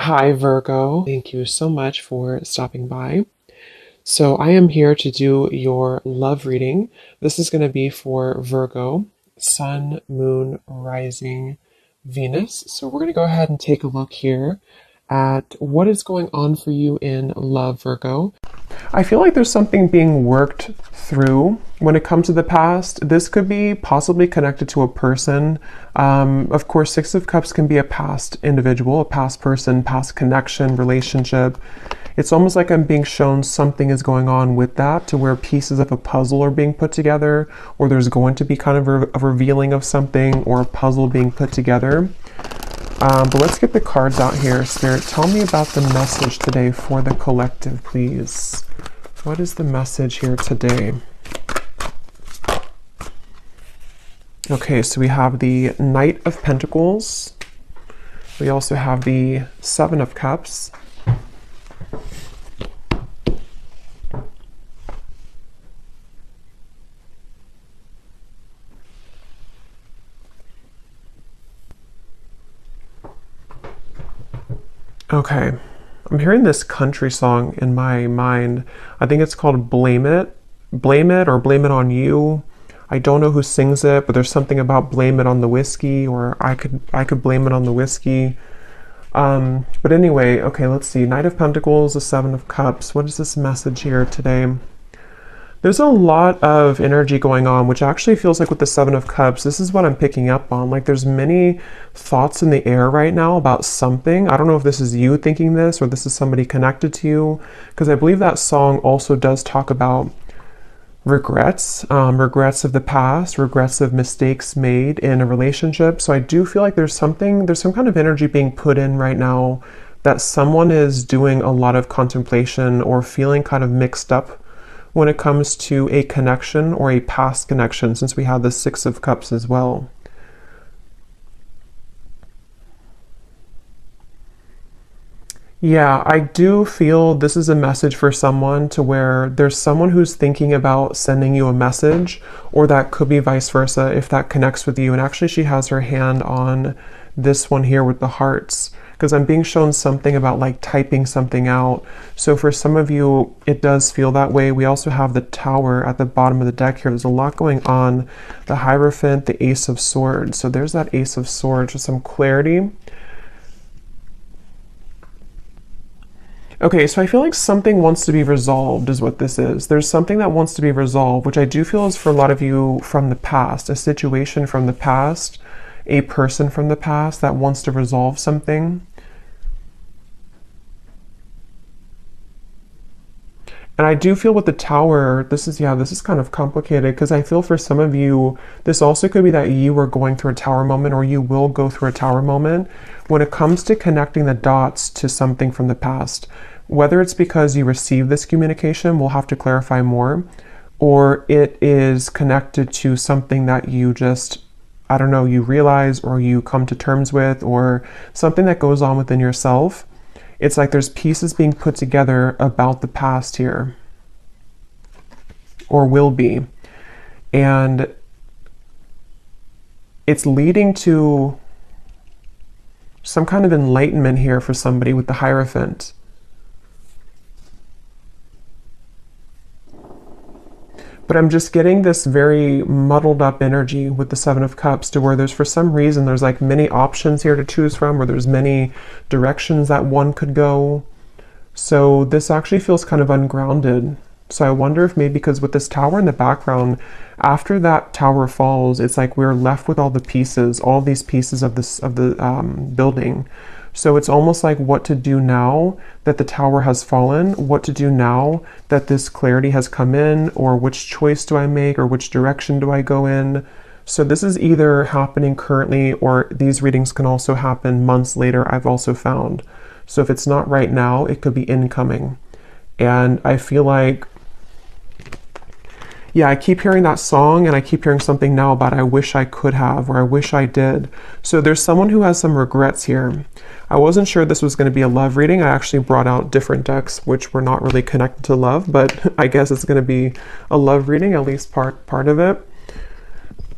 Hi, Virgo. Thank you so much for stopping by. So, I am here to do your love reading. This is going to be for Virgo, Sun, Moon, Rising, Venus. So, we're going to go ahead and take a look here at what is going on for you in love, Virgo. I feel like there's something being worked through when it comes to the past. This could be possibly connected to a person. Of course, Six of Cups can be a past individual, a past person, past connection, relationship. It's almost like I'm being shown something is going on with that, to where pieces of a puzzle are being put together, or there's going to be kind of a revealing of something, or a puzzle being put together. But let's get the cards out here. Spirit, tell me about the message today for the collective, please. What is the message here today? Okay, so we have the Knight of Pentacles. We also have the Seven of Cups. Okay, I'm hearing this country song in my mind. I think it's called Blame It. Blame It or Blame It on You. I don't know who sings it, but there's something about blame it on the whiskey, or I could blame it on the whiskey. But anyway, okay, let's see. Knight of Pentacles, the Seven of Cups. What is this message here today? There's a lot of energy going on, which actually feels like with the Seven of Cups, this is what I'm picking up on. Like there's many thoughts in the air right now about something. I don't know if this is you thinking this or this is somebody connected to you, because I believe that song also does talk about regrets, regrets of the past, regrets of mistakes made in a relationship. So I do feel like there's some kind of energy being put in right now that someone is doing a lot of contemplation or feeling kind of mixed up when it comes to a connection or a past connection, since we have the Six of Cups as well. Yeah, I do feel this is a message for someone, to where there's someone who's thinking about sending you a message, or that could be vice versa if that connects with you. And actually she has her hand on this one here with the hearts, because I'm being shown something about like typing something out. So for some of you, it does feel that way. We also have the Tower at the bottom of the deck here. There's a lot going on. The Hierophant, the Ace of Swords. So there's that Ace of Swords with some clarity. Okay, so I feel like something wants to be resolved is what this is. There's something that wants to be resolved, which I do feel is for a lot of you from the past, a situation from the past, a person from the past that wants to resolve something. And I do feel with the Tower, this is kind of complicated, because I feel for some of you, this also could be that you were going through a Tower moment, or you will go through a Tower moment when it comes to connecting the dots to something from the past. Whether it's because you received this communication, we'll have to clarify more, or it is connected to something that you just, I don't know, you realize or you come to terms with, or something that goes on within yourself. It's like there's pieces being put together about the past here, or will be. And it's leading to some kind of enlightenment here for somebody with the Hierophant. But I'm just getting this very muddled up energy with the Seven of Cups, to where there's, for some reason, there's like many options here to choose from, or there's many directions that one could go. So this actually feels kind of ungrounded. So I wonder if maybe because with this Tower in the background, after that Tower falls, it's like we're left with all the pieces, all these pieces of the building. So it's almost like what to do now that the Tower has fallen, what to do now that this clarity has come in, or which choice do I make, or which direction do I go in. So this is either happening currently, or these readings can also happen months later, I've also found. So if it's not right now, it could be incoming. And I feel like, yeah, I keep hearing that song, and I keep hearing something now about I wish I could have, or I wish I did. So there's someone who has some regrets here. I wasn't sure this was going to be a love reading. I actually brought out different decks, which were not really connected to love, but I guess it's going to be a love reading, at least part of it.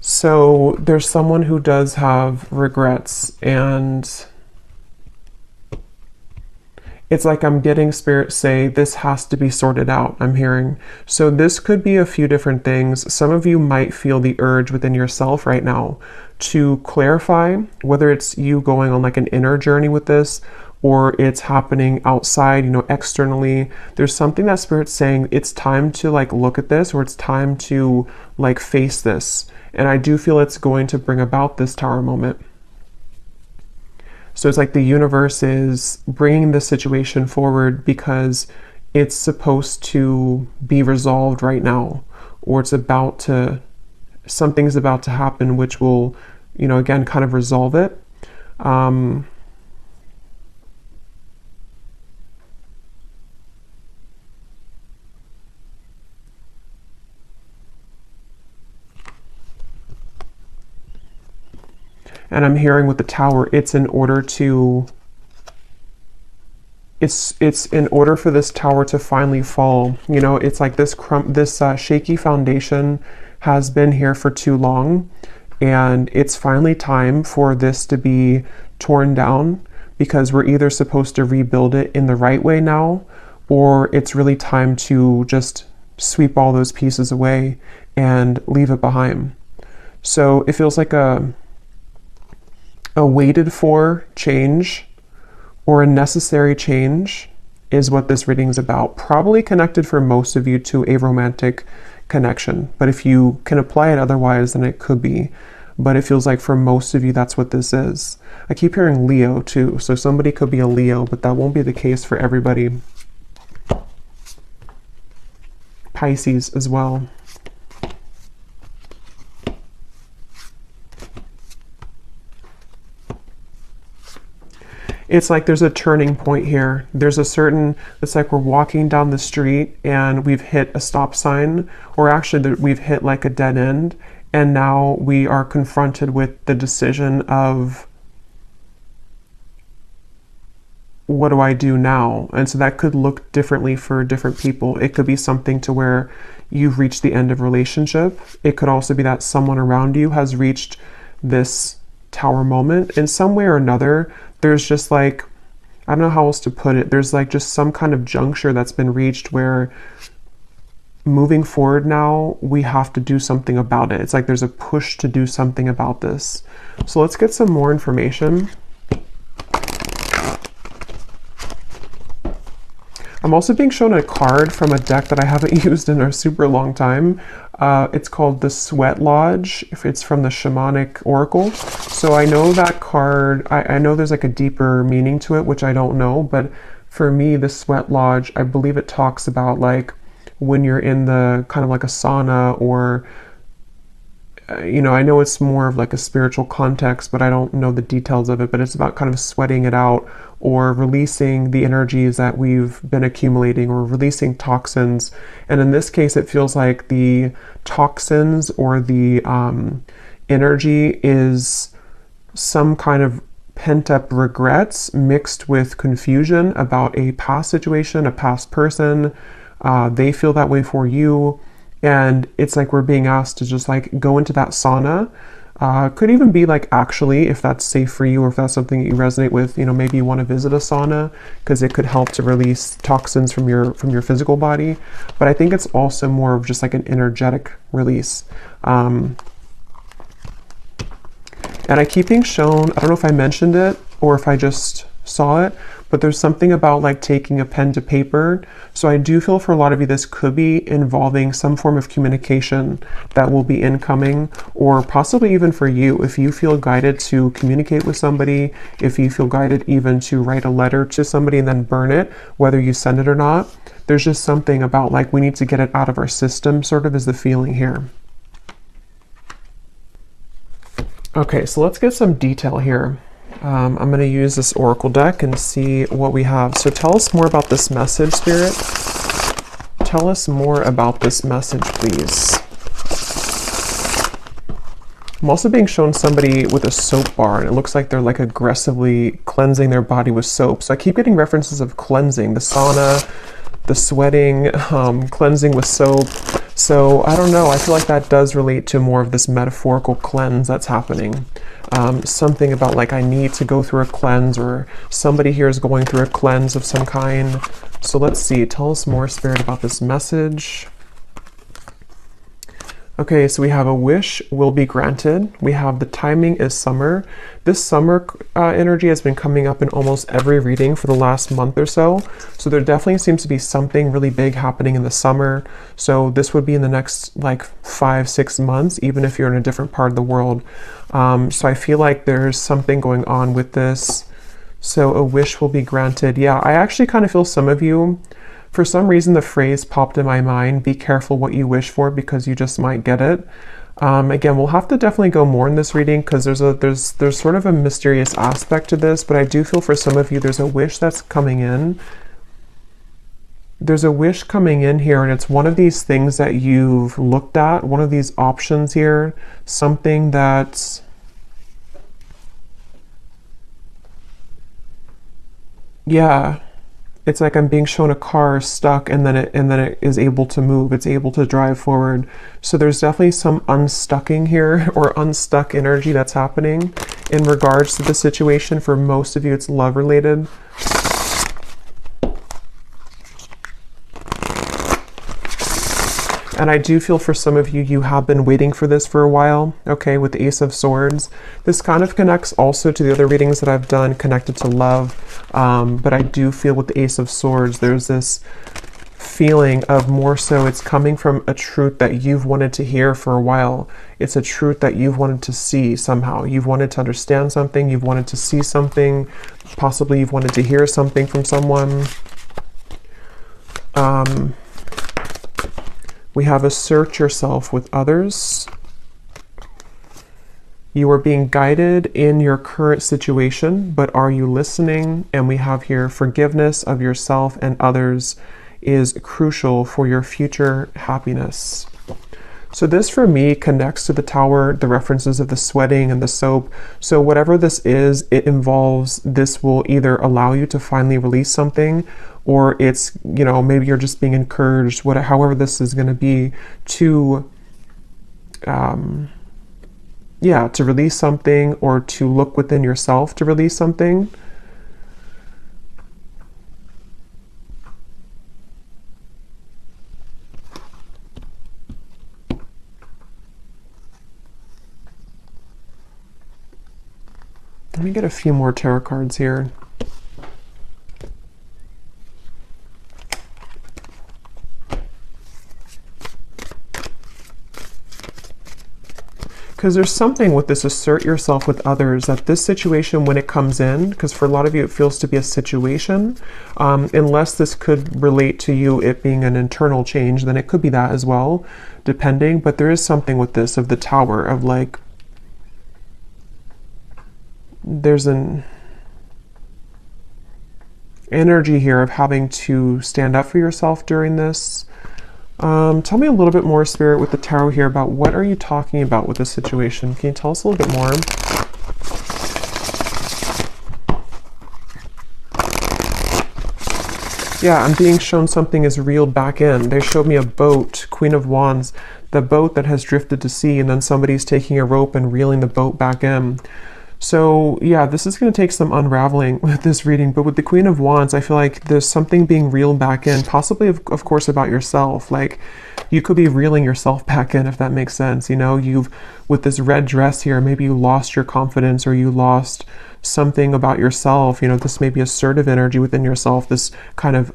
So there's someone who does have regrets, and It's like I'm getting Spirit say this has to be sorted out, I'm hearing. So this could be a few different things. Some of you might feel the urge within yourself right now to clarify whether it's you going on like an inner journey with this, or it's happening outside, you know, externally. There's something that Spirit's saying it's time to like look at this, or it's time to like face this. And I do feel it's going to bring about this Tower moment. So it's like the universe is bringing this situation forward because it's supposed to be resolved right now, or it's about to, something's about to happen, which will, you know, again, kind of resolve it. And I'm hearing with the Tower, it's in order to, it's in order for this Tower to finally fall. You know, it's like this shaky foundation has been here for too long, and it's finally time for this to be torn down, because we're either supposed to rebuild it in the right way now, or it's really time to just sweep all those pieces away and leave it behind. So it feels like a waited for change, or a necessary change, is what this reading is about. Probably connected for most of you to a romantic connection, but if you can apply it otherwise, then it could be. But it feels like for most of you, that's what this is. I keep hearing Leo too, so somebody could be a Leo, but that won't be the case for everybody. Pisces as well. It's like there's a turning point here. There's a certain, it's like we're walking down the street and we've hit a stop sign, or actually we've hit like a dead end, and now we are confronted with the decision of, what do I do now? And so that could look differently for different people. It could be something to where you've reached the end of relationship. It could also be that someone around you has reached this Tower moment in some way or another. There's just like, I don't know how else to put it. There's like just some kind of juncture that's been reached where moving forward now, we have to do something about it. It's like there's a push to do something about this. So let's get some more information. I'm also being shown a card from a deck that I haven't used in a super long time. It's called the Sweat Lodge. If it's from the Shamanic Oracle. So I know that card, I know there's like a deeper meaning to it, which I don't know. But for me, the Sweat Lodge, I believe it talks about like when you're in the kind of like a sauna, or you know, I know it's more of like a spiritual context, but I don't know the details of it, but it's about kind of sweating it out, or releasing the energies that we've been accumulating, or releasing toxins. And in this case, it feels like the toxins or the energy is some kind of pent-up regrets mixed with confusion about a past situation, a past person. They feel that way for you. And it's like we're being asked to just like go into that sauna. Could even be like, actually, if that's safe for you, or if that's something that you resonate with, you know, maybe you want to visit a sauna, because it could help to release toxins from your physical body. But I think it's also more of just like an energetic release. And I keep being shown, I don't know if I mentioned it or if I just saw it, but there's something about like taking a pen to paper. So I do feel for a lot of you, this could be involving some form of communication that will be incoming, or possibly even for you, if you feel guided to communicate with somebody, if you feel guided even to write a letter to somebody and then burn it, whether you send it or not. There's just something about like we need to get it out of our system, sort of is the feeling here. Okay, so let's get some detail here. I'm going to use this oracle deck and see what we have. So tell us more about this message, Spirit. Tell us more about this message, please. I'm also being shown somebody with a soap bar, and it looks like they're like aggressively cleansing their body with soap. So I keep getting references of cleansing, the sauna, the sweating, cleansing with soap. So I don't know, I feel like that does relate to more of this metaphorical cleanse that's happening. Something about like I need to go through a cleanse, or somebody here is going through a cleanse of some kind. So let's see, tell us more, Spirit, about this message. Okay, so we have a wish will be granted. We have the timing is summer. This summer energy has been coming up in almost every reading for the last month or so. So there definitely seems to be something really big happening in the summer. So this would be in the next like 5-6 months, even if you're in a different part of the world. So I feel like there's something going on with this. So a wish will be granted. Yeah, I actually kind of feel some of you, for some reason, the phrase popped in my mind, be careful what you wish for because you just might get it. Again, we'll have to definitely go more in this reading because there's sort of a mysterious aspect to this, but I do feel for some of you, there's a wish that's coming in. There's a wish coming in here, and it's one of these things that you've looked at, one of these options here, something that's, yeah, it's like I'm being shown a car stuck, and then it is able to move. It's able to drive forward. So there's definitely some unstucking here, or unstuck energy that's happening in regards to the situation. For most of you, it's love related. And I do feel for some of you, you have been waiting for this for a while, okay, with the Ace of Swords. This kind of connects also to the other readings that I've done connected to love. But I do feel with the Ace of Swords, there's this feeling of more so it's coming from a truth that you've wanted to hear for a while. It's a truth that you've wanted to see somehow. You've wanted to understand something. You've wanted to see something. Possibly you've wanted to hear something from someone. We have assert yourself with others. You are being guided in your current situation, but are you listening? And we have here forgiveness of yourself and others is crucial for your future happiness. So this for me connects to the Tower, the references of the sweating and the soap. So whatever this is, it involves, this will either allow you to finally release something, or it's, you know, maybe you're just being encouraged, however this is going to be, to yeah, to release something, or to look within yourself to release something. Let me get a few more tarot cards here. Because there's something with this assert yourself with others, that this situation, when it comes in, because for a lot of you it feels to be a situation, unless this could relate to you, it being an internal change, then it could be that as well, depending. But there is something with this of the Tower, of like, there's an energy here of having to stand up for yourself during this. Tell me a little bit more, Spirit, with the Tarot here about what are you talking about with this situation? Can you tell us a little bit more? Yeah, I'm being shown something is reeled back in. They showed me a boat, Queen of Wands, the boat that has drifted to sea, and then somebody's taking a rope and reeling the boat back in. So yeah, this is going to take some unraveling with this reading, but with the Queen of Wands, I feel like there's something being reeled back in, possibly of course about yourself. Like you could be reeling yourself back in, if that makes sense. You know, with this red dress here, maybe you lost your confidence, or you lost something about yourself. You know, this may be assertive energy within yourself, this kind of,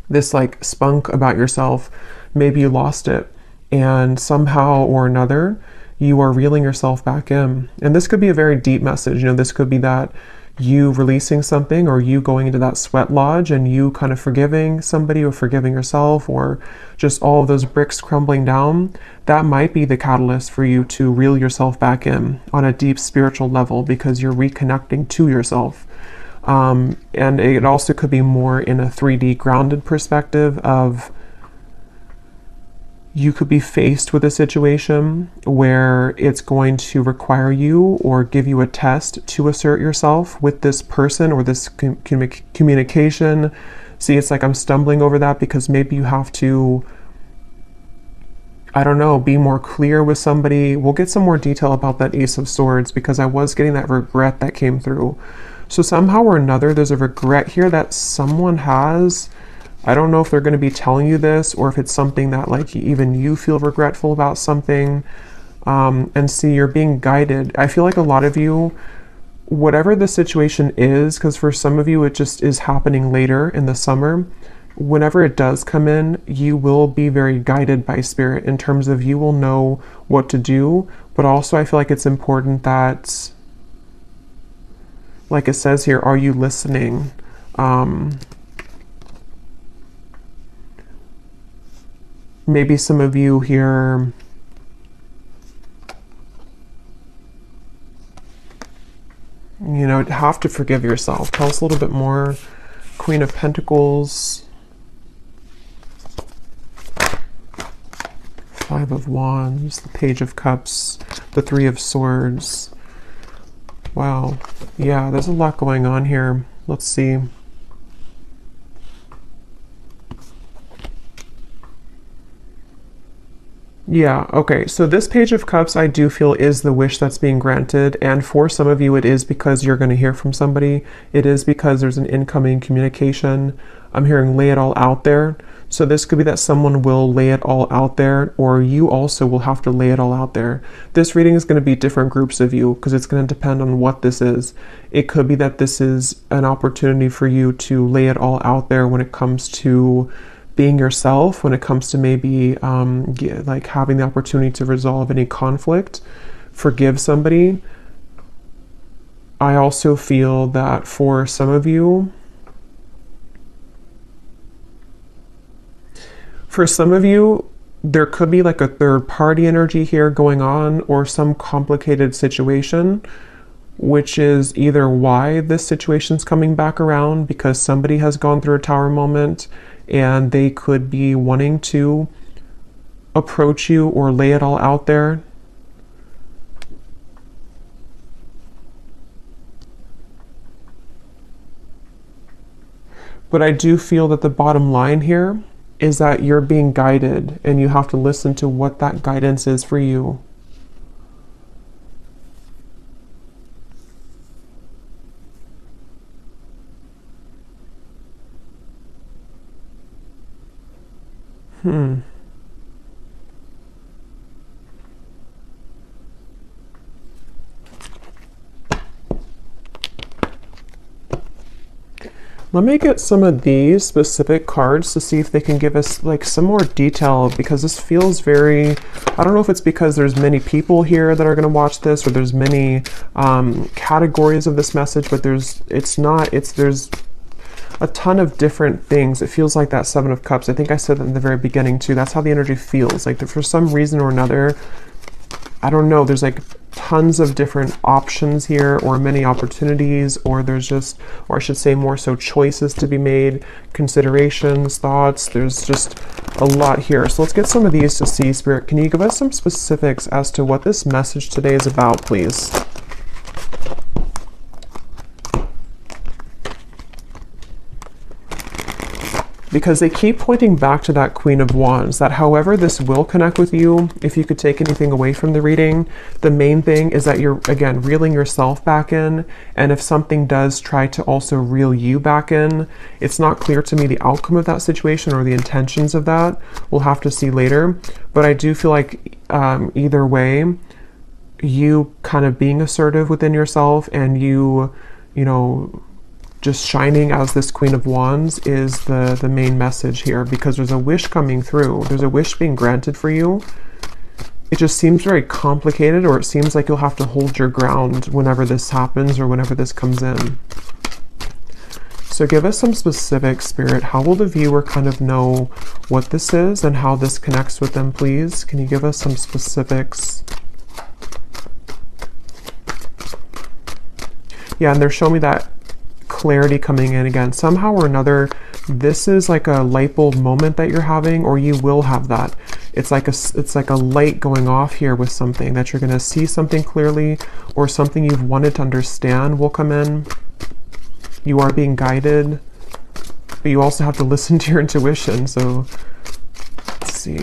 this like spunk about yourself. Maybe you lost it, and somehow or another, you are reeling yourself back in. And this could be a very deep message. You know, this could be that you releasing something, or you going into that sweat lodge and you kind of forgiving somebody, or forgiving yourself, or just all of those bricks crumbling down. That might be the catalyst for you to reel yourself back in on a deep spiritual level, because you're reconnecting to yourself. And it also could be more in a 3D grounded perspective of, you could be faced with a situation where it's going to require you or give you a test to assert yourself with this person, or this communication, See, it's like I'm stumbling over that because maybe you have to, I don't know, be more clear with somebody. We'll get some more detail about that Ace of Swords because I was getting that regret that came through. So somehow or another, there's a regret here that someone has. I don't know if they're going to be telling you this or if it's something that like even you feel regretful about something. And see, you're being guided. I feel like a lot of you, whatever the situation is, because for some of you it just is happening later in the summer, whenever it does come in, you will be very guided by spirit in terms of you will know what to do. But also I feel like it's important that, like it says here, are you listening? Maybe some of you here, you know, have to forgive yourself. Tell us a little bit more. Queen of Pentacles, Five of Wands, the Page of Cups, the Three of Swords. Wow. Yeah, there's a lot going on here. Let's see. Yeah, okay, so this Page of Cups I do feel is the wish that's being granted, and for some of you it is because you're going to hear from somebody. It is because there's an incoming communication. I'm hearing lay it all out there. So this could be that someone will lay it all out there, or you also will have to lay it all out there. This reading is going to be different groups of you because it's going to depend on what this is. It could be that this is an opportunity for you to lay it all out there when it comes to being yourself, when it comes to maybe like having the opportunity to resolve any conflict, forgive somebody. I also feel that for some of you, there could be like a third party energy here going on, or some complicated situation, which is either why this situation's coming back around, because somebody has gone through a tower moment and they could be wanting to approach you or lay it all out there. But I do feel that the bottom line here is that you're being guided and you have to listen to what that guidance is for you. Let me get some of these specific cards to see if they can give us like some more detail, because this feels very, I don't know if it's because there's many people here that are going to watch this, or there's many categories of this message, but there's a ton of different things. It feels like that Seven of Cups. I think I said that in the very beginning too. That's how the energy feels. Like for some reason or another, I don't know, there's like tons of different options here, or many opportunities, or there's just, or I should say more so choices to be made, considerations, thoughts. There's just a lot here. So let's get some of these to see. Spirit, can you give us some specifics as to what this message today is about, please? Because they keep pointing back to that Queen of Wands, that however this will connect with you, if you could take anything away from the reading, the main thing is that you're, again, reeling yourself back in, and if something does try to also reel you back in, it's not clear to me the outcome of that situation or the intentions of that. We'll have to see later, but I do feel like either way, you kind of being assertive within yourself and you know, just shining as this Queen of Wands is the main message here, because there's a wish coming through. There's a wish being granted for you. It just seems very complicated, or it seems like you'll have to hold your ground whenever this happens or whenever this comes in. So give us some specific, Spirit. How will the viewer kind of know what this is and how this connects with them, please? Can you give us some specifics? Yeah, and they're showing me that clarity coming in again. Somehow or another, this is like a light bulb moment that you're having, or you will have that. It's like a light going off here with something, that you're going to see something clearly, or something you've wanted to understand will come in. You are being guided. but you also have to listen to your intuition. So let's see.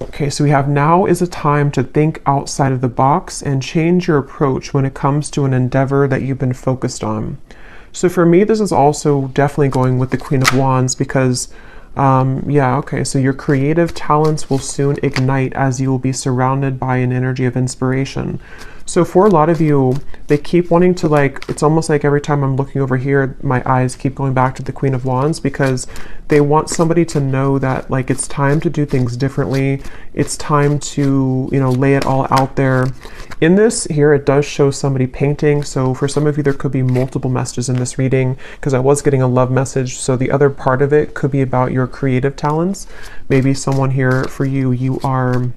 Okay, so we have now is a time to think outside of the box and change your approach when it comes to an endeavor that you've been focused on. So for me, this is also definitely going with the Queen of Wands because, yeah, okay, so your creative talents will soon ignite as you will be surrounded by an energy of inspiration. So for a lot of you, they keep wanting to, like, it's almost like every time I'm looking over here, my eyes keep going back to the Queen of Wands because they want somebody to know that, like, it's time to do things differently. It's time to, you know, lay it all out there. In this here, it does show somebody painting. So for some of you, there could be multiple messages in this reading because I was getting a love message. So the other part of it could be about your creative talents. Maybe someone here for you, you are,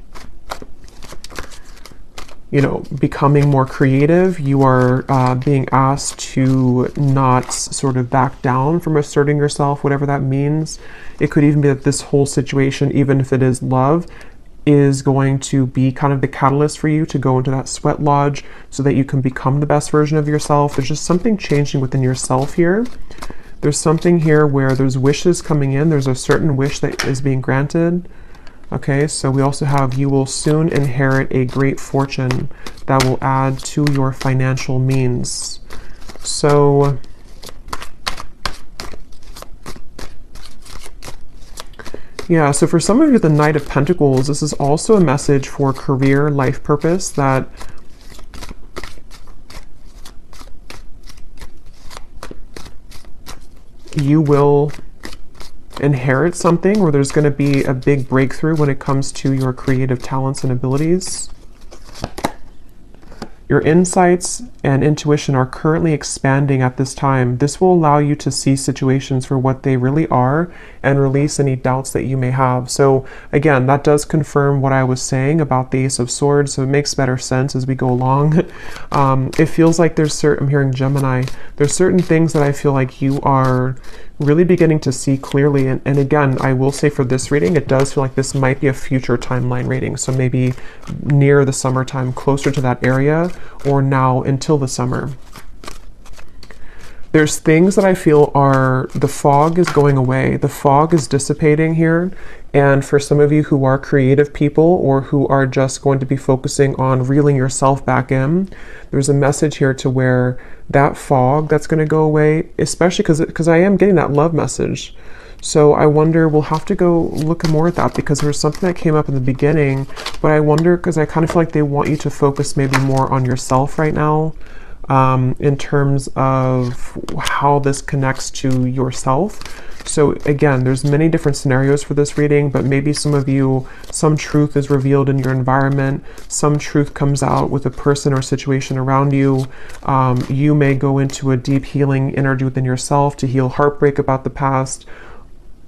you know, becoming more creative. You are being asked to not sort of back down from asserting yourself, whatever that means. It could even be that this whole situation, even if it is love, is going to be kind of the catalyst for you to go into that sweat lodge so that you can become the best version of yourself. There's just something changing within yourself here. There's something here where there's wishes coming in. There's a certain wish that is being granted. Okay, so we also have you will soon inherit a great fortune that will add to your financial means. So yeah, so for some of you, the Knight of Pentacles, this is also a message for career, life purpose, that you will inherit something where there's going to be a big breakthrough when it comes to your creative talents and abilities. Your insights and intuition are currently expanding at this time. This will allow you to see situations for what they really are and release any doubts that you may have. So again, that does confirm what I was saying about the Ace of Swords, so it makes better sense as we go along. It feels like there's I'm hearing Gemini, there's certain things that I feel like you are really beginning to see clearly. And again, I will say for this reading, it does feel like this might be a future timeline reading. So maybe near the summertime, closer to that area, or now until the summer. There's things that I feel are, the fog is going away. The fog is dissipating here. And for some of you who are creative people or who are just going to be focusing on reeling yourself back in, there's a message here to where that fog that's going to go away, especially because I am getting that love message. So I wonder, we'll have to go look more at that because there's something that came up in the beginning, but I wonder, because I kind of feel like they want you to focus maybe more on yourself right now, in terms of how this connects to yourself. So again, there's many different scenarios for this reading, but maybe some of you, some truth is revealed in your environment, some truth comes out with a person or situation around you. You may go into a deep healing energy within yourself to heal heartbreak about the past,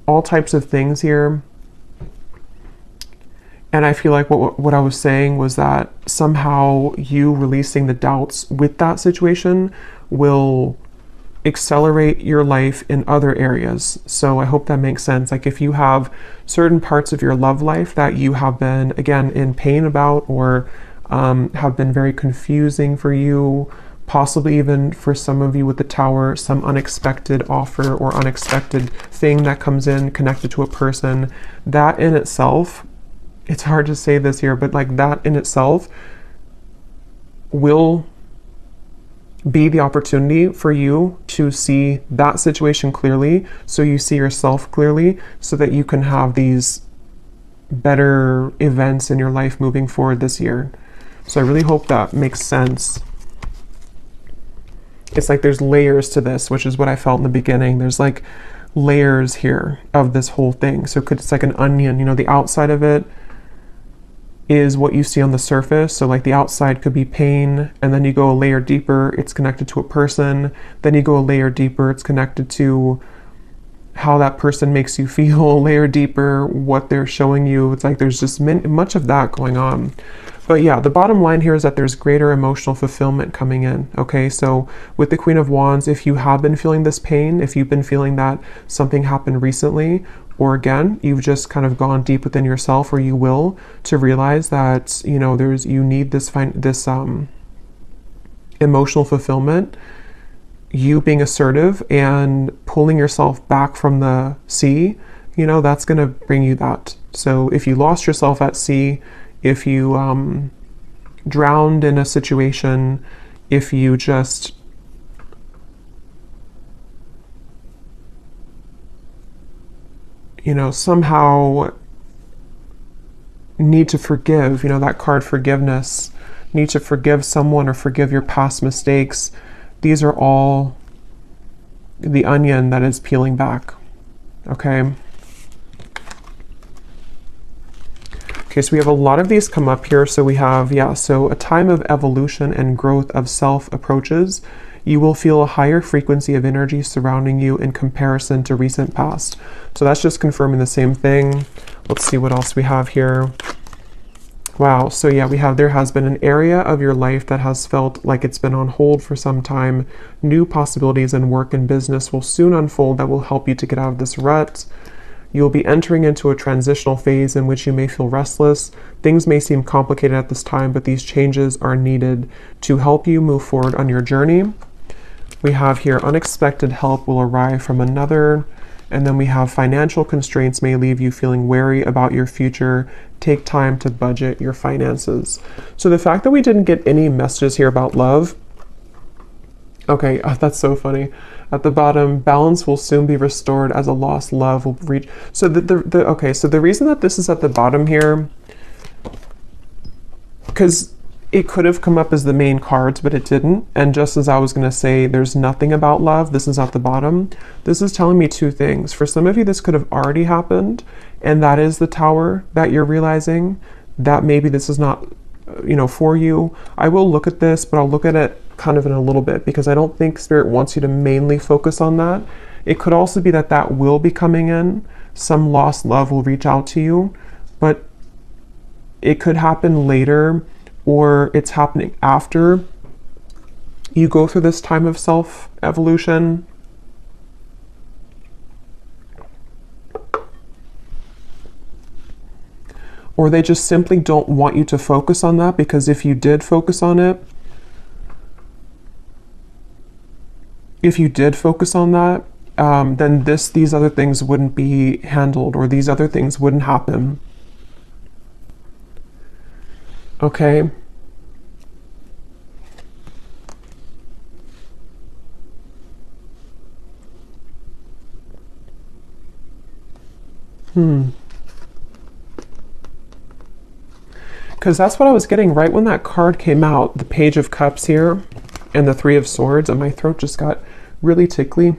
all types of things here. And I feel like what I was saying was that somehow you releasing the doubts with that situation will accelerate your life in other areas. So I hope that makes sense. Like if you have certain parts of your love life that you have been, again, in pain about, or have been very confusing for you, possibly even for some of you with the Tower, some unexpected offer or unexpected thing that comes in connected to a person, that in itself, it's hard to say this here, but like that in itself will be the opportunity for you to see that situation clearly, so you see yourself clearly, so that you can have these better events in your life moving forward this year. So I really hope that makes sense. It's like there's layers to this, which is what I felt in the beginning. There's like layers here of this whole thing. So it's like an onion, you know, the outside of it is what you see on the surface. So like the outside could be pain, and then you go a layer deeper, it's connected to a person. Then you go a layer deeper, it's connected to how that person makes you feel, a layer deeper, what they're showing you. It's like there's just much of that going on. But yeah, the bottom line here is that there's greater emotional fulfillment coming in. Okay, so with the Queen of Wands, if you have been feeling this pain, if you've been feeling that something happened recently, or again, you've just kind of gone deep within yourself, or you will, to realize that, you know, you need this emotional fulfillment, you being assertive and pulling yourself back from the sea, you know, that's going to bring you that. So if you lost yourself at sea, if you drowned in a situation, if you just somehow need to forgive, that card forgiveness, need to forgive someone or forgive your past mistakes. These are all the onion that is peeling back. Okay. Okay, so we have a lot of these come up here. So we have, so a time of evolution and growth of self approaches. You will feel a higher frequency of energy surrounding you in comparison to recent past. So that's just confirming the same thing. Let's see what else we have here. Wow, so we have, there has been an area of your life that has felt like it's been on hold for some time. New possibilities in work and business will soon unfold that will help you to get out of this rut. You'll be entering into a transitional phase in which you may feel restless. Things may seem complicated at this time, but these changes are needed to help you move forward on your journey. We have here, unexpected help will arrive from another. And then we have, financial constraints may leave you feeling wary about your future. Take time to budget your finances. So the fact that we didn't get any messages here about love. Okay, that's so funny. At the bottom, balance will soon be restored as a lost love will reach. So so the reason that this is at the bottom here, because it could have come up as the main cards, but it didn't. And just as I was going to say, there's nothing about love, this is at the bottom. This is telling me two things. For some of you, this could have already happened, and that is the Tower that you're realizing that maybe this is not, for you. I will look at this, but I'll look at it kind of in a little bit, because I don't think Spirit wants you to mainly focus on that. It could also be that that will be coming in. Some lost love will reach out to you, but it could happen later, or it's happening after you go through this time of self-evolution. Or they just simply don't want you to focus on that, because if you did focus on it, then these other things wouldn't be handled, or these other things wouldn't happen. Okay. Because that's what I was getting right when that card came out, the Page of Cups here and the Three of Swords, and my throat just got really tickly.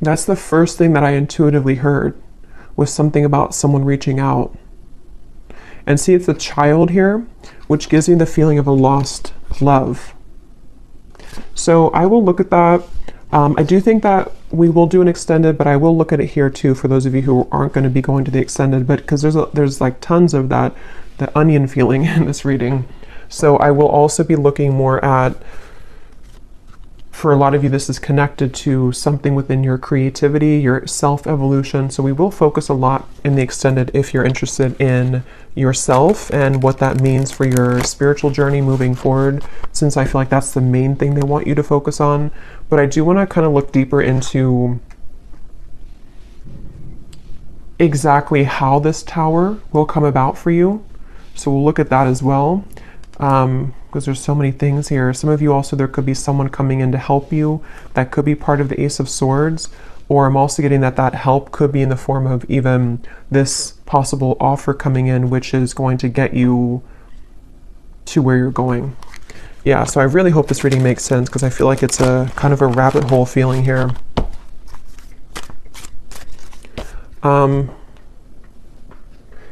That's the first thing that I intuitively heard, was something about someone reaching out. And see, it's a child here, which gives me the feeling of a lost love. So I will look at that. I do think that we will do an extended, but I will look at it here too, for those of you who aren't going to be going to the extended, but because there's like tons of that, the onion feeling in this reading. So I will also be looking more at, for a lot of you, this is connected to something within your creativity, your self-evolution. So we will focus a lot in the extended if you're interested in yourself and what that means for your spiritual journey moving forward, since I feel like that's the main thing they want you to focus on. But I do want to kind of look deeper into exactly how this Tower will come about for you. So we'll look at that as well. Because there's so many things here. Some of you also, there could be someone coming in to help you. That could be part of the Ace of Swords. Or I'm also getting that help could be in the form of even this possible offer coming in, which is going to get you to where you're going. Yeah, so I really hope this reading makes sense, because I feel like it's a kind of a rabbit hole feeling here.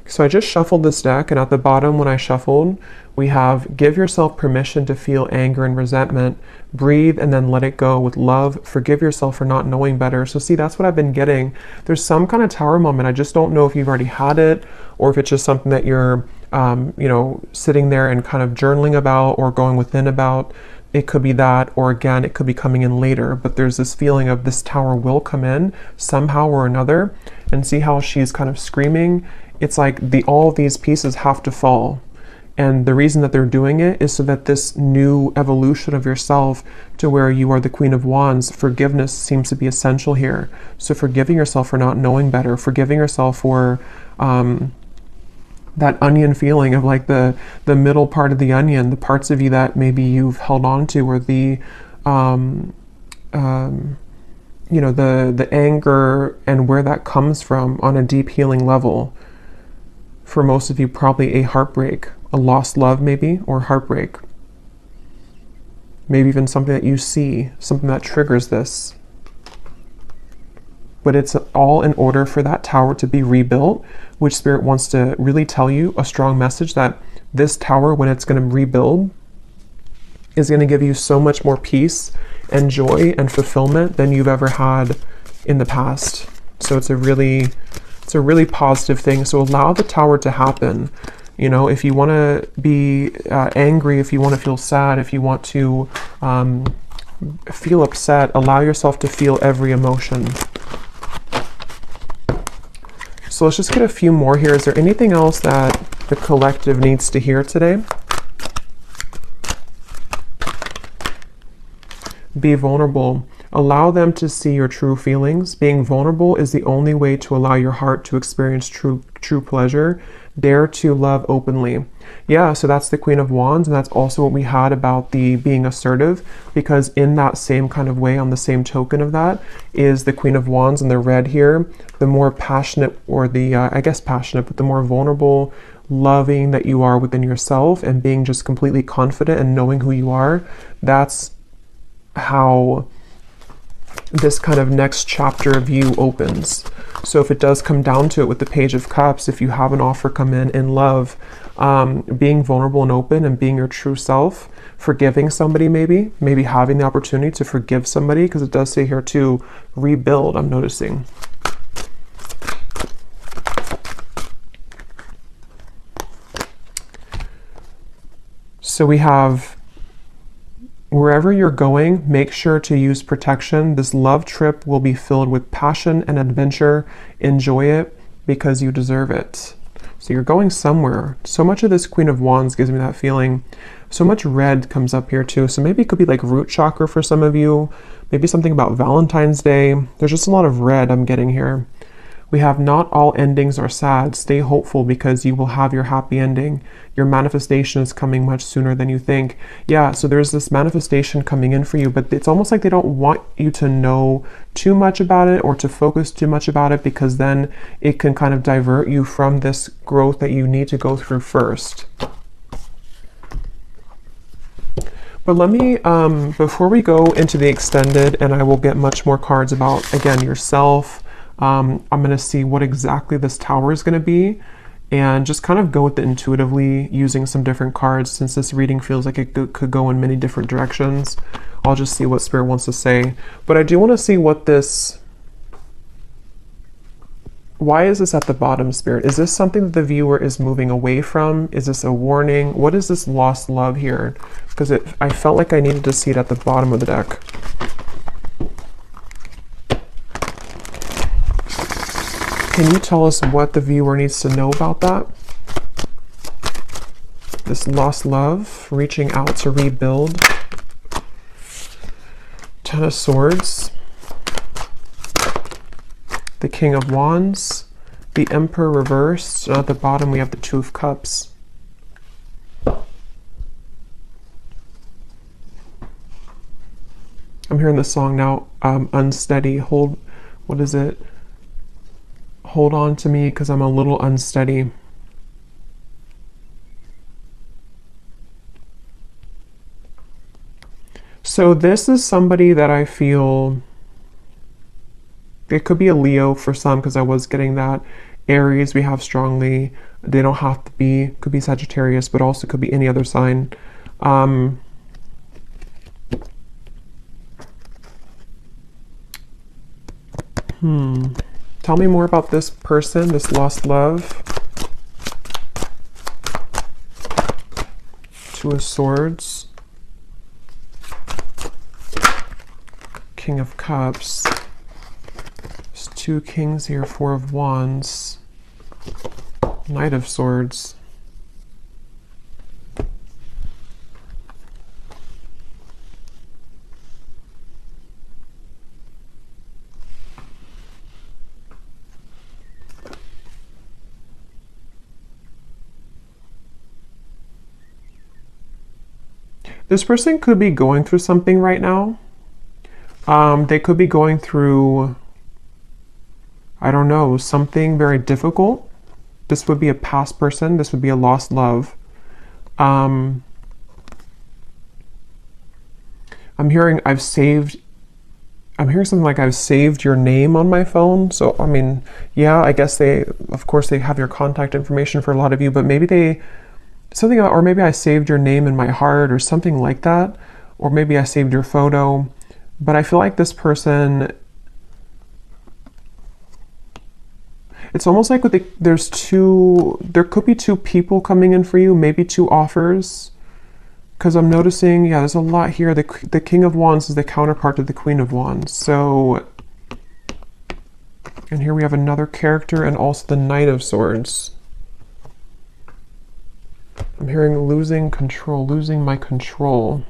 So I just shuffled this deck, and at the bottom when I shuffled, we have, give yourself permission to feel anger and resentment, breathe and then let it go with love, forgive yourself for not knowing better. So see, that's what I've been getting. There's some kind of Tower moment. I just don't know if you've already had it, or if it's just something that you're, sitting there and kind of journaling about or going within about. it could be that, or again, it could be coming in later, but there's this feeling of this tower will come in somehow or another. And see how she's kind of screaming? It's like all of these pieces have to fall. And the reason that they're doing it is so that this new evolution of yourself to where you are the Queen of Wands, forgiveness seems to be essential here. So forgiving yourself for not knowing better, forgiving yourself for that onion feeling of like the middle part of the onion, the parts of you that maybe you've held on to, or the you know, the anger and where that comes from on a deep healing level. For most of you, probably a heartbreak, a lost love maybe, or heartbreak. Maybe even something that you see, something that triggers this. But it's all in order for that tower to be rebuilt, which Spirit wants to really tell you a strong message that this tower, when it's going to rebuild, is going to give you so much more peace and joy and fulfillment than you've ever had in the past. So it's a really positive thing. So allow the tower to happen. You know, if you want to be angry, if you want to feel sad, if you want to feel upset, allow yourself to feel every emotion. So let's just get a few more here. Is there anything else that the collective needs to hear today? Be vulnerable. Allow them to see your true feelings. Being vulnerable is the only way to allow your heart to experience true pleasure. Dare to love openly. Yeah, so that's the Queen of Wands, and that's also what we had about the being assertive, because in that same kind of way, on the same token of that, is the Queen of Wands in the red here. The more passionate, or the, I guess passionate, but the more vulnerable, loving that you are within yourself, and being just completely confident and knowing who you are, that's how this kind of next chapter of you opens. So if it does come down to it with the Page of Cups, if you have an offer come in love, being vulnerable and open and being your true self, forgiving somebody, maybe having the opportunity to forgive somebody, because it does say here to rebuild, I'm noticing. So we have, wherever you're going, make sure to use protection. This love trip will be filled with passion and adventure. Enjoy it because you deserve it. So you're going somewhere. So much of this Queen of Wands gives me that feeling. So much red comes up here too. So maybe it could be like root chakra for some of you. Maybe something about Valentine's Day. There's just a lot of red I'm getting here. We have not all endings are sad. Stay hopeful because you will have your happy ending. Your manifestation is coming much sooner than you think. Yeah, so there's this manifestation coming in for you, but it's almost like they don't want you to know too much about it or to focus too much about it, because then it can kind of divert you from this growth that you need to go through first. But let me, before we go into the extended, and I will get much more cards about, again, yourself, I'm going to see what exactly this tower is going to be, and just kind of go with it intuitively using some different cards. Since this reading feels like it could go in many different directions, I'll just see what Spirit wants to say. But I do want to see what this, why is this at the bottom, Spirit? Is this something that the viewer is moving away from? Is this a warning? What is this lost love here? Because I felt like I needed to see it at the bottom of the deck. Can you tell us what the viewer needs to know about that? This lost love, reaching out to rebuild. Ten of Swords. The King of Wands. The Emperor reversed. At the bottom we have the Two of Cups. I'm hearing the song now, Unsteady. Hold, what is it? Hold on to me because I'm a little unsteady. So this is somebody that I feel, it could be a Leo for some, because I was getting that. Aries we have strongly. They don't have to be, could be Sagittarius, but also could be any other sign. Tell me more about this person, this lost love. Two of Swords. King of Cups. There's 2 Kings here, 4 of Wands, Knight of Swords. This person could be going through something right now. They could be going through, I don't know, something very difficult. This would be a past person. This would be a lost love. I'm hearing something like I've saved your name on my phone. So, I mean, yeah, I guess of course they have your contact information for a lot of you, but maybe or maybe I saved your name in my heart or something like that. Or maybe I saved your photo. But I feel like this person, it's almost like there could be 2 people coming in for you, maybe 2 offers. Because I'm noticing, yeah, there's a lot here. The King of Wands is the counterpart to the Queen of Wands. So, and here we have another character and also the Knight of Swords. I'm hearing losing control, losing my control.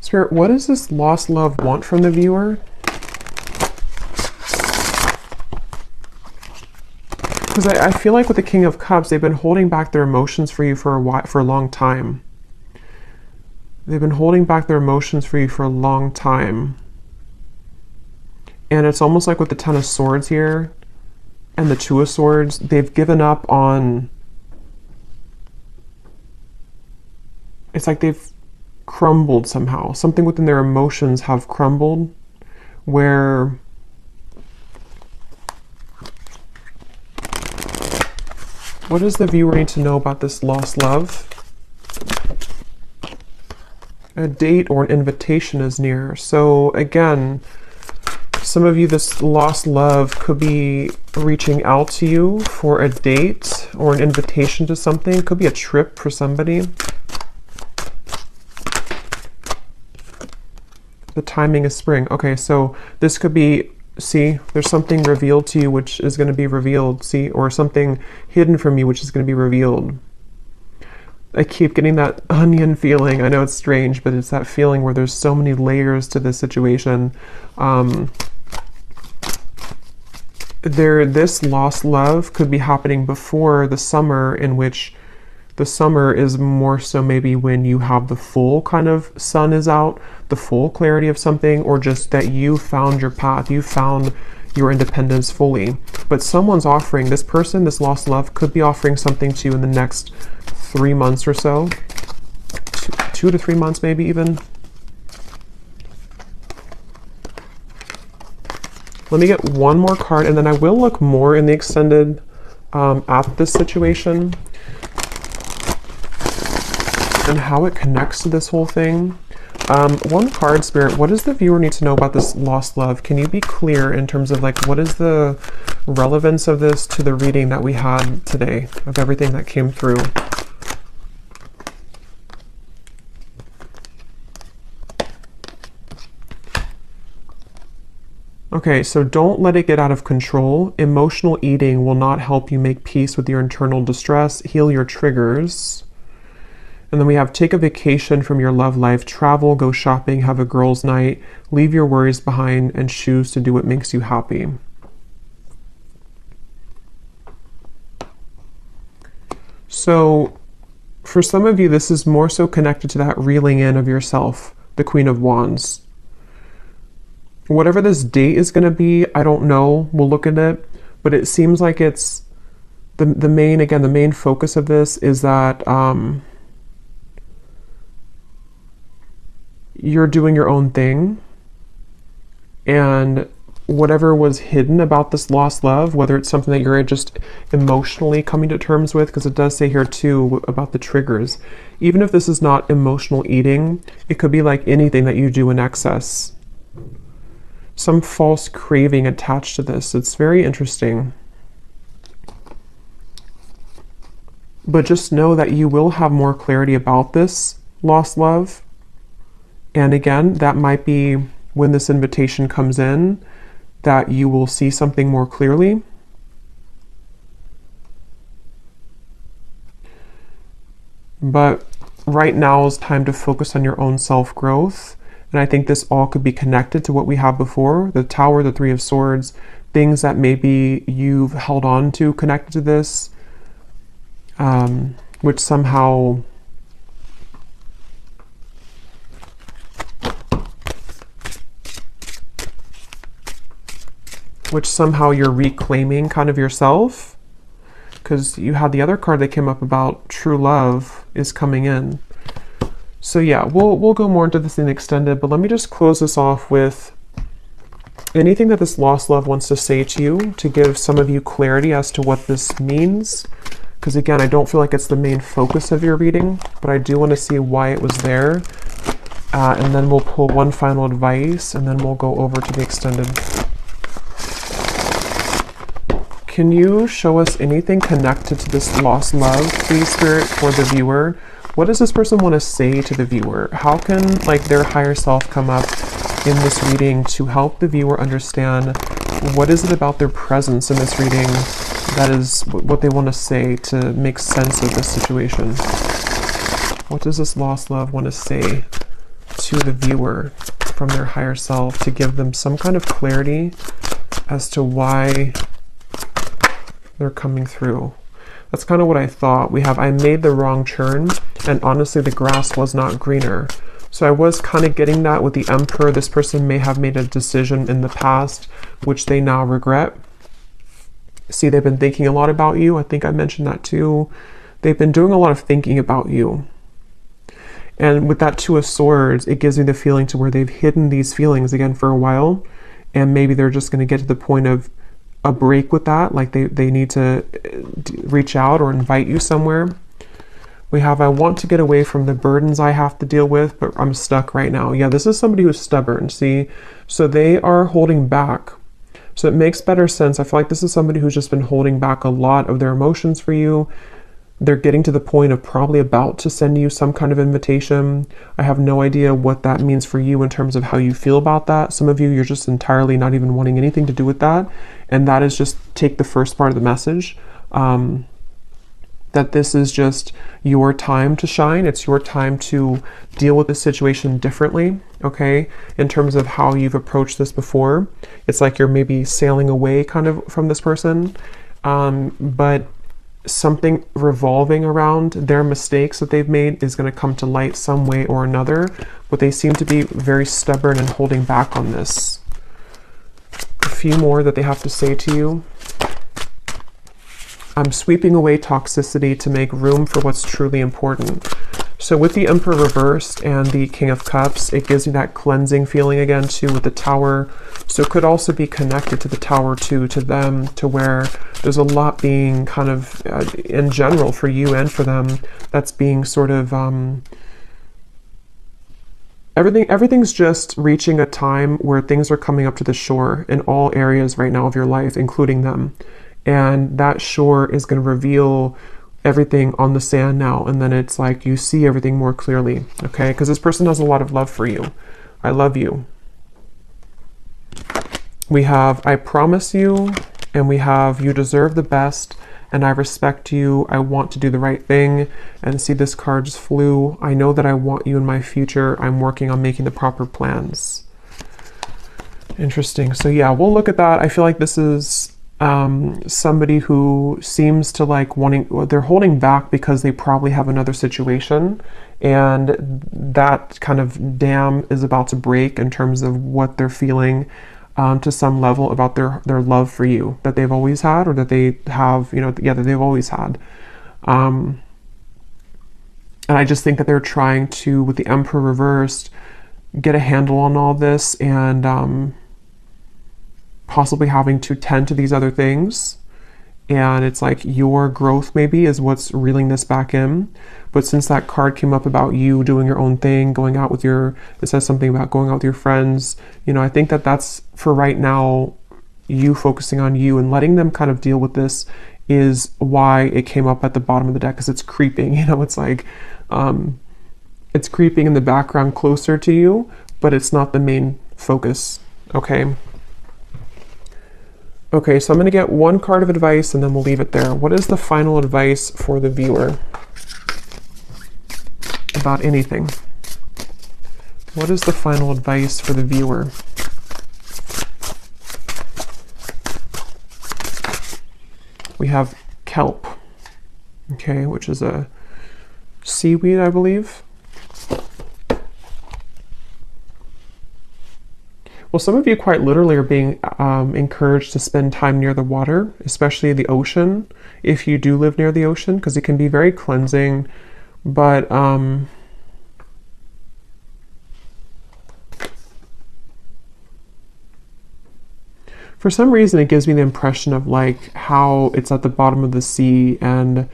Spirit, what does this lost love want from the viewer? Because I feel like with the King of Cups, they've been holding back their emotions for you for a long time. They've been holding back their emotions for you for a long time. And it's almost like with the Ten of Swords here and the Two of Swords, they've given up on... It's like they've crumbled somehow. Something within their emotions have crumbled where... What does the viewer need to know about this lost love? A date or an invitation is near. So again, some of you, this lost love could be reaching out to you for a date or an invitation to something. Could be a trip for somebody. The timing is spring. Okay, so this could be, see, there's something revealed to you which is going to be revealed, see, or something hidden from you which is going to be revealed. I keep getting that onion feeling. I know it's strange, but it's that feeling where there's so many layers to this situation. This lost love could be happening before the summer, in which the summer is more so maybe when you have the full kind of sun is out, the full clarity of something, or just that you found your path, you found your independence fully. But someone's offering, this person, this lost love, could be offering something to you in the next 3 months or so, 2 to 3 months maybe even. Let me get one more card and then I will look more in the extended at this situation and how it connects to this whole thing. One card, Spirit, what does the viewer need to know about this lost love? Can you be clear in terms of like, what is the relevance of this to the reading that we had today, of everything that came through? Okay, so don't let it get out of control. Emotional eating will not help you make peace with your internal distress, heal your triggers. And then we have take a vacation from your love life, travel, go shopping, have a girls' night, leave your worries behind, and choose to do what makes you happy. So for some of you, this is more so connected to that reeling in of yourself, the Queen of Wands. Whatever this date is going to be, I don't know. We'll look at it. But it seems like it's the main focus of this is that you're doing your own thing. And whatever was hidden about this lost love, whether it's something that you're just emotionally coming to terms with, because it does say here too about the triggers. Even if this is not emotional eating, it could be like anything that you do in excess. some false craving attached to this. It's very interesting. But just know that you will have more clarity about this lost love. And again, that might be when this invitation comes in, that you will see something more clearly. But right now is time to focus on your own self-growth. And I think this all could be connected to what we have before, the Tower, the Three of Swords, things that maybe you've held on to connected to this, which somehow you're reclaiming kind of yourself, because you had the other card that came up about true love is coming in. So yeah, we'll go more into this in extended, but let me just close this off with anything that this lost love wants to say to you, to give some of you clarity as to what this means. Because again, I don't feel like it's the main focus of your reading, but I do want to see why it was there. And then we'll pull one final advice, and then we'll go over to the extended. Can you show us anything connected to this lost love, please, Spirit, for the viewer? What does this person want to say to the viewer? How can their higher self come up in this reading to help the viewer understand what is it about their presence in this reading that is what they want to say to make sense of this situation? What does this lost love want to say to the viewer from their higher self to give them some kind of clarity as to why they're coming through? That's kind of what I thought. We have, I made the wrong turn, and honestly, the grass was not greener. So I was kind of getting that with the Emperor. This person may have made a decision in the past, which they now regret. See, they've been thinking a lot about you. I think I mentioned that too. They've been doing a lot of thinking about you. And with that Two of Swords, it gives me the feeling to where they've hidden these feelings again for a while. And maybe they're just going to get to the point of a break with that, like they need to reach out or invite you somewhere. We have, I want to get away from the burdens I have to deal with, but I'm stuck right now. Yeah, this is somebody who's stubborn, see? So they are holding back. So it makes better sense. I feel like this is somebody who's just been holding back a lot of their emotions for you. They're getting to the point of probably about to send you some kind of invitation. I have no idea what that means for you in terms of how you feel about that. Some of you, you're just entirely not even wanting anything to do with that. And that is just take the first part of the message. That this is just your time to shine. It's your time to deal with the situation differently, okay? In terms of how you've approached this before. It's like you're maybe sailing away kind of from this person. But something revolving around their mistakes that they've made is going to come to light some way or another, but they seem to be very stubborn and holding back on this. A few more that they have to say to you. I'm sweeping away toxicity to make room for what's truly important. So with the Emperor reversed and the King of Cups, it gives you that cleansing feeling again too with the Tower. So it could also be connected to the Tower too, to them, to where there's a lot being kind of, in general for you and for them, that's being sort of, everything's just reaching a time where things are coming up to the shore in all areas right now of your life, including them. And that shore is going to reveal everything on the sand now, and then it's like you see everything more clearly, okay? Because this person has a lot of love for you. I love you. We have, I promise you, and we have, you deserve the best, and I respect you. I want to do the right thing. And see, this card just flew. I know that I want you in my future. I'm working on making the proper plans. Interesting. So yeah, we'll look at that. I feel like this is somebody who seems to like they're holding back because they probably have another situation, and that kind of dam is about to break in terms of what they're feeling to some level about their love for you that they've always had, or that they have, that they've always had. And I just think that they're trying to, with the Emperor reversed, get a handle on all this, and possibly having to tend to these other things. and it's like your growth maybe is what's reeling this back in. But since that card came up about you doing your own thing, going out with it says something about going out with your friends, you know, I think that that's for right now, you focusing on you and letting them kind of deal with this is why it came up at the bottom of the deck, because it's creeping, you know, it's like, it's creeping in the background closer to you, but it's not the main focus, okay? Okay, so I'm gonna get one card of advice and then we'll leave it there. What is the final advice for the viewer about anything? What is the final advice for the viewer? We have kelp, okay, which is a seaweed, I believe. Well, some of you quite literally are being encouraged to spend time near the water, especially the ocean, if you do live near the ocean, because it can be very cleansing. But for some reason, it gives me the impression of like how it's at the bottom of the sea, and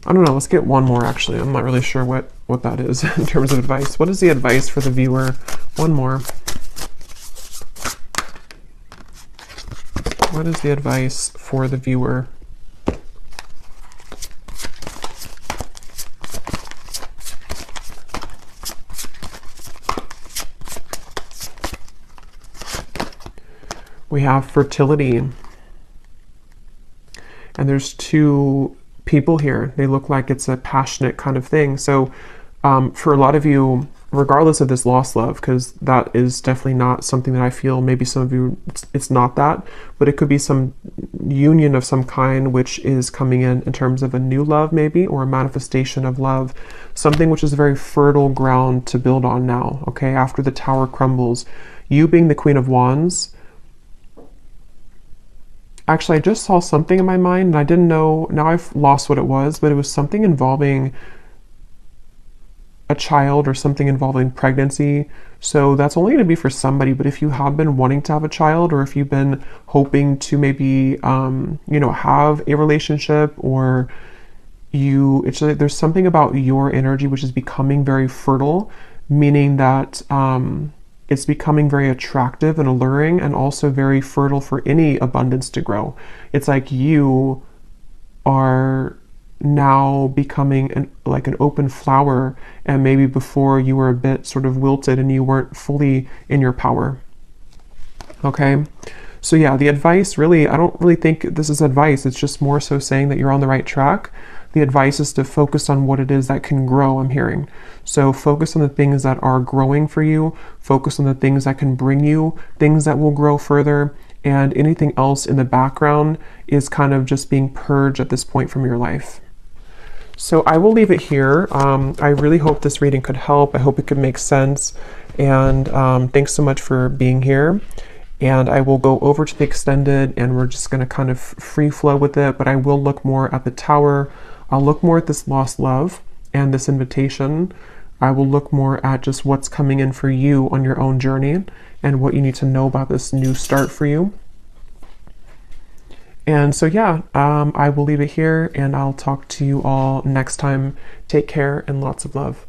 I don't know, let's get one more actually. I'm not really sure what that is in terms of advice. What is the advice for the viewer? One more. What is the advice for the viewer? We have fertility. And there's two people here. They look like it's a passionate kind of thing. So for a lot of you, regardless of this lost love, because that is definitely not something that I feel, maybe some of you, it's not that, but it could be some union of some kind which is coming in terms of a new love maybe, or a manifestation of love, something which is very fertile ground to build on now, okay? After the tower crumbles, you being the Queen of Wands. Actually, I just saw something in my mind and I didn't know, now I've lost what it was, but it was something involving a child or something involving pregnancy. So that's only going to be for somebody, but if you have been wanting to have a child, or if you've been hoping to maybe, you know, have a relationship, or it's like there's something about your energy which is becoming very fertile, meaning that it's becoming very attractive and alluring, and also very fertile for any abundance to grow. It's like you are now becoming like an open flower, and maybe before you were a bit sort of wilted and you weren't fully in your power. Okay, so yeah, the advice really, I don't really think this is advice, it's just more so saying that you're on the right track. The advice is to focus on what it is that can grow, I'm hearing. So focus on the things that are growing for you, focus on the things that can bring you, things that will grow further, and anything else in the background is kind of just being purged at this point from your life. So I will leave it here. I really hope this reading could help. I hope it could make sense. And thanks so much for being here. And I will go over to the extended and we're just going to kind of free flow with it. But I will look more at the tower. I'll look more at this lost love and this invitation. I will look more at just what's coming in for you on your own journey and what you need to know about this new start for you. And so, yeah, I will leave it here and I'll talk to you all next time. Take care and lots of love.